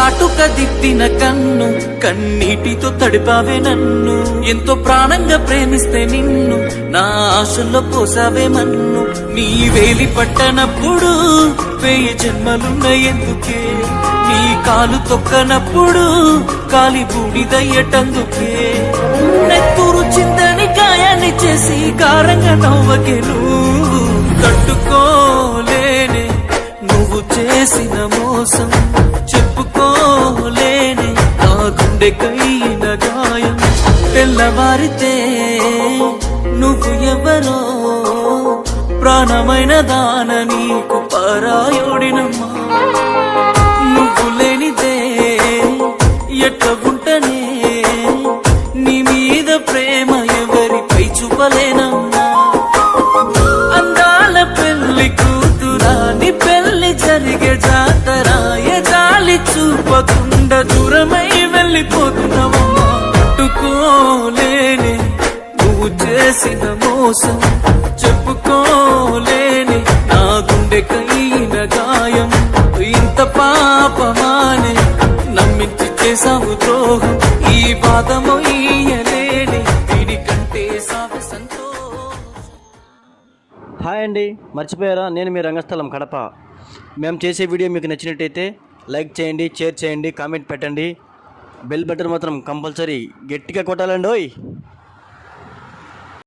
కాటుక దిద్దిన కన్ను కన్నీటితో తడిపావే నన్ను. ఎంతో ప్రాణంగా ప్రేమిస్తే నిన్ను నా ఆశల్లో పోసావే మన్ను. నీ వేలి పట్టనప్పుడు 1000 జన్మలున్న ఎందుకే, నీ కాలు తొక్కనప్పుడు కాలి బూడిదయ్యటందుకే. నెత్తూరు చిందని గాయాన్ని చేసి కారంగా నవ్వకే నువ్వు. తట్టుకోలేనే నువ్వు చేసిన మోసం, చెప్పుకోలేనే నా గుండె కైన గాయం. తెల్లవారితే నువ్వు ఎవరో ప్రాణమైన దాన నీకు పరాయుడినమ్మా. నువ్వు లేనిదే ఎట్లా ఉంటనే, నీ మీద ప్రేమ ఎవరిపై చూపలేనమ్మా. అందాల పెళ్లి కూతురా నీ పెళ్లి జరిగే జాతరా, ఏ జాలి చూపకుండా దూరమై వెళ్ళిపోతున్నావమ్మా. పట్టుకోలేని నువ్వు చేసిన మోసం, చెప్పుకోలేని నా గుండె కైన గాయం. ఇంత పాపమానే నమ్మించి చేసావు ద్రోహం, ఈ బాధ మొయ్యలేని వీడి కంటే సాగు సంతోషం. హాయ్ అండి, మర్చిపోయారా? నేను మీ రంగస్థలం కడప. మేము చేసే వీడియో మీకు నచ్చినట్టయితే లైక్ చేయండి, షేర్ చేయండి, కామెంట్ పెట్టండి. బెల్ బటన్ మాత్రం కంపల్సరీ గట్టిగా కొట్టాలండి. ఓయ్